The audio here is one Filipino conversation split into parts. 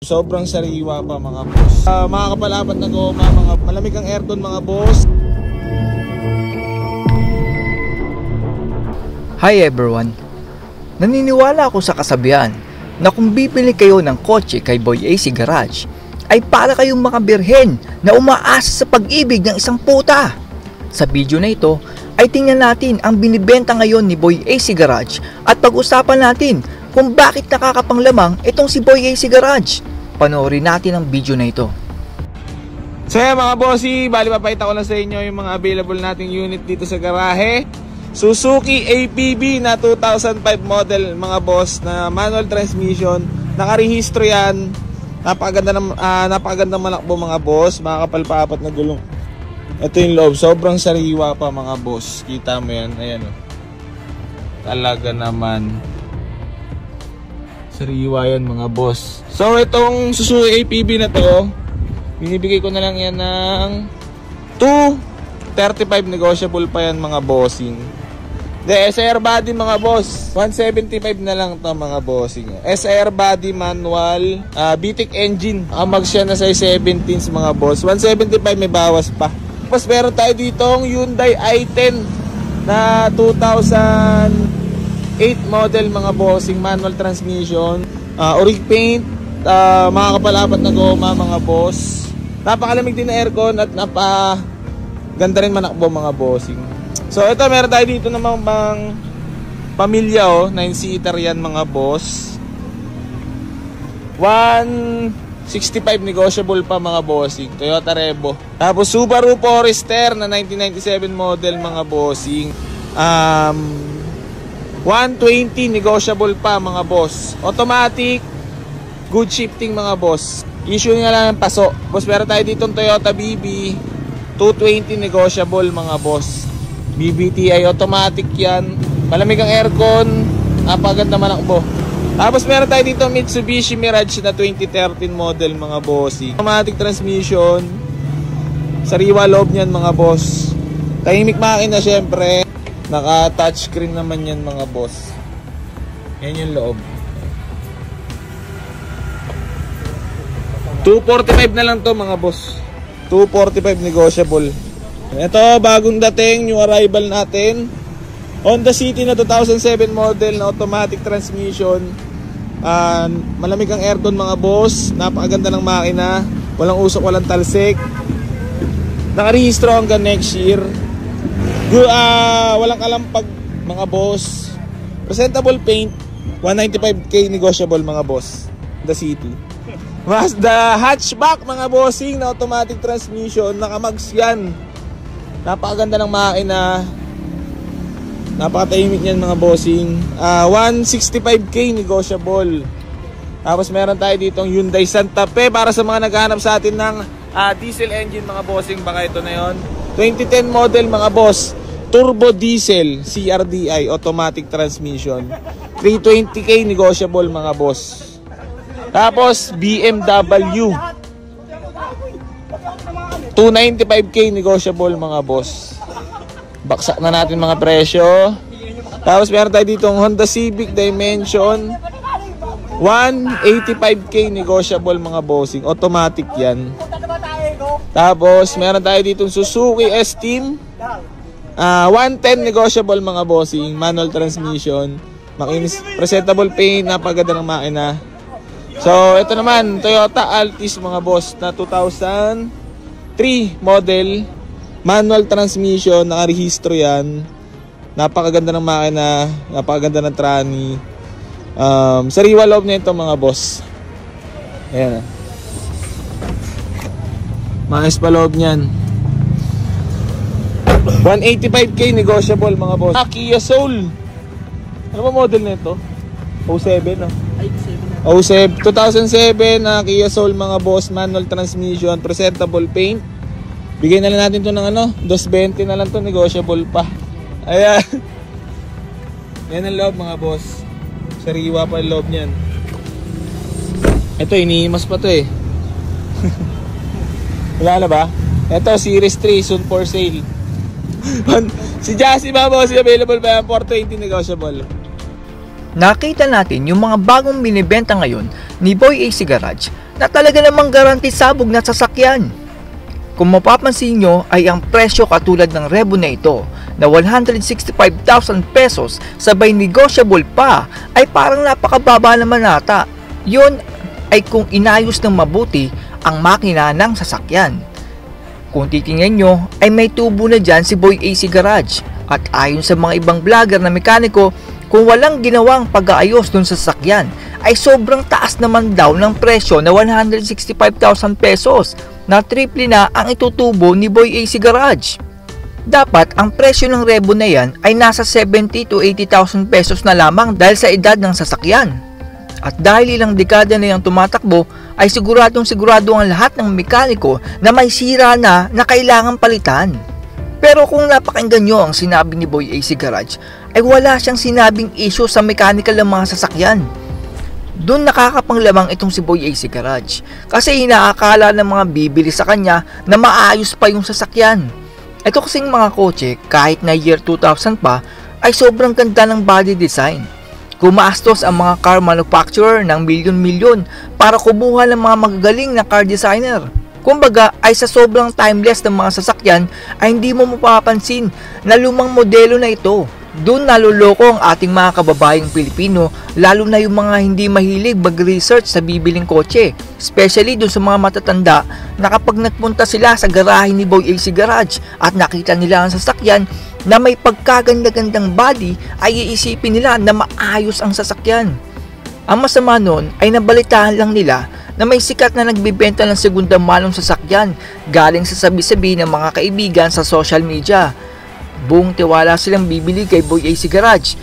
Sobrang sariwa pa mga boss. Mga kapalapat na goma, mga malamig ang aircon mga boss. Hi everyone! Naniniwala ako sa kasabihan na kung bibili kayo ng kotse kay Boy AC Garage ay para kayong mga birhen na umaasa sa pag-ibig ng isang puta. Sa video na ito ay tingnan natin ang binibenta ngayon ni Boy AC Garage at pag-usapan natin kung bakit nakakapanglamang itong si Boy AC Garage. Panoorin natin ang video na ito. So yan mga bossy, bali papakita ko lang sa inyo yung mga available nating unit dito sa garahe. Suzuki APB na 2005 model mga boss na manual transmission. Nakarehistro yan. Napakagandang manakbo mga boss. Makakapal pa apat na gulong. Ito yung loob, sobrang sariwa pa mga boss. Kita mo yan, ayan o. Talaga naman sariwa yan mga boss. So itong Suzuki APB na to, binibigay ko na lang yan ng 235, negotiable pa yan mga bossing. SR body mga boss, 175 na lang to mga bossing. SR body manual, BTEC engine, amag siya na size 17s mga boss. 175 may bawas pa. Tapos meron tayo ditong Hyundai i10 na 2008 model mga bossing, manual transmission, orig paint, mga kapalapat na goma mga boss. Napakalamig din na aircon at napaganda rin manakbo mga bossing. So ito meron tayo dito namang bang pamilya 9-seater yan mga boss. 165 negotiable pa mga bossing, Toyota Revo. Tapos Subaru Forester na 1997 model mga bossing, 120 negotiable pa mga boss. Automatic, good shifting mga boss. Issue nga lang ng paso. Boss, meron tayo ditong Toyota BB 220 negotiable mga boss. BBTI automatic yan. Malamig ang aircon, napaganda manakbo. Tapos meron tayo dito Mitsubishi Mirage na 2013 model mga bossy. Automatic transmission. Sariwa loob niyan mga boss. Tahimik makina syempre. Naka touchscreen naman yan mga boss. Yan yung loob. 245 na lang to mga boss. 245 negotiable. Ito bagong dating, new arrival natin, Honda City na 2007 model na automatic transmission. Malamig ang aircon mga boss. Napakaganda ng makina. Walang usok, walang talsik. Nakarehistro hanggang next year. Walang kalampag mga boss. Presentable paint, 195k negotiable mga boss. The City. Mazda hatchback mga bossing na automatic transmission. Nakamags yan. Napakaganda ng makina. Napakatahimik yan mga bossing. 165k negotiable. Tapos meron tayo ditong Hyundai Santa Fe para sa mga naghahanap sa atin ng diesel engine mga bossing. Baka ito na yon. 2010 model mga boss. Turbo diesel CRDI automatic transmission. 320k negotiable mga boss. Tapos BMW 295k negotiable mga boss. Baksak na natin mga presyo. Tapos meron tayo ditong Honda Civic Dimension 185k negotiable mga bossing. Automatic yan. Tapos meron tayo ditong Suzuki S-Team 110 negotiable mga bossing. Manual transmission. Makinis, presentable paint. Napaganda ng makina. So ito naman Toyota Altis mga boss na 2003 model, manual transmission, nakarehistro yan. Napakaganda ng makina, napakaganda ng trani. Sariwa loob na ito mga boss. Ayan. Maayos pa loob niyan. 185k negotiable mga boss. Kia Soul. Ano ba model na ito? 07 no? 07, 2007 na Kia Soul mga boss, manual transmission, presentable paint. Bigyan na lang natin to ng 220 na lang to, negotiable pa. Ayan. Yan ang loob mga boss. Sariwa pa ang loob niyan. Ito, inihimas pa to eh. Wala na ba? Ito, Series 3, soon for sale. Si Jassy mga boss, available pa yan, 420 negotiable. Nakita natin yung mga bagong binibenta ngayon ni Boy AC Garage na talaga namang guarantee sabog na sasakyan. Kung mapapansin nyo ay ang presyo katulad ng Revo na ito na 165,000 pesos sabay negotiable pa ay parang napakababa naman nata. Yun ay kung inayos ng mabuti ang makina ng sasakyan. Kung titingnan nyo ay may tubo na dyan si Boy AC Garage at ayon sa mga ibang vlogger na mekaniko, kung walang ginawang pag-aayos dun sa sasakyan ay sobrang taas naman daw ng presyo na 165,000 pesos na triple na ang itutubo ni Boy AC Garage. Dapat ang presyo ng Revo na yan ay nasa 70 to 80,000 pesos na lamang dahil sa edad ng sasakyan. At dahil ilang dekada na yung tumatakbo ay sigurado ang lahat ng mekaniko na may sira na kailangan palitan. Pero kung napakinggan nyo ang sinabi ni Boy AC Garage ay wala siyang sinabing issue sa mechanical ng mga sasakyan. Doon nakakapanglamang itong si Boy AC Garage kasi inaakala ng mga bibili sa kanya na maayos pa yung sasakyan. Ito kasing mga kotse kahit na year 2000 pa ay sobrang ganda ng body design. Gumastos ang mga car manufacturer ng milyon-milyon para kumuha ng mga magagaling na car designer. Kumbaga ay sa sobrang timeless ng mga sasakyan ay hindi mo mapapansin na lumang modelo na ito. Doon naluloko ang ating mga kababayang Pilipino, lalo na yung mga hindi mahilig mag-research sa bibiling kotse. Especially doon sa mga matatanda na kapag nagpunta sila sa garahe ni Boy AC Garage at nakita nila ang sasakyan na may pagkaganda-gandang body ay iisipin nila na maayos ang sasakyan. Ang masama nun ay nabalitaan lang nila na may sikat na nagbibenta ng segundang manong sasakyan galing sa sabi-sabi ng mga kaibigan sa social media. Buong tiwala silang bibili kay Boy AC Garage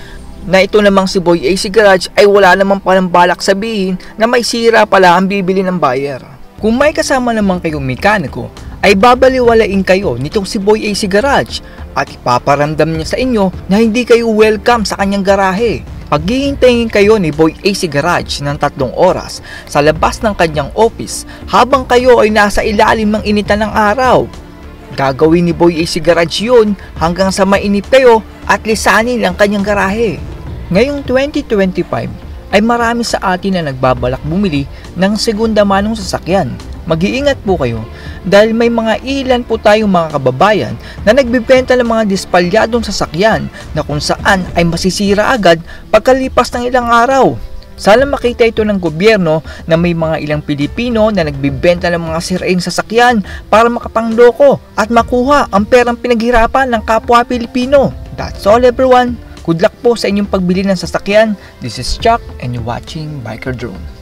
na ito namang si Boy AC Garage ay wala namang palang balak sabihin na may sira pala ang bibili ng buyer. Kung may kasama naman kayong mekaniko ay babaliwalain kayo nitong si Boy AC Garage at ipaparamdam niya sa inyo na hindi kayo welcome sa kanyang garahe. Paghihintayin kayo ni Boy AC Garage ng 3 oras sa labas ng kanyang office habang kayo ay nasa ilalim ng initan ng araw. Gagawin ni Boy AC Garage yun hanggang sa mainip kayo at lisanin ang kanyang garahe. Ngayong 2025 ay marami sa atin na nagbabalak bumili ng segunda manong sasakyan. Mag-iingat po kayo dahil may mga ilan po tayong mga kababayan na nagbibenta ng mga dispalyadong sasakyan na kung saan ay masisira agad pagkalipas ng ilang araw. Sana makita ito ng gobyerno na may mga ilang Pilipino na nagbibenta ng mga siraing sasakyan para makapangloko at makuha ang perang pinaghirapan ng kapwa Pilipino. That's all everyone. Good luck po sa inyong pagbili ng sasakyan. This is Chuck and you're watching Biker Drone.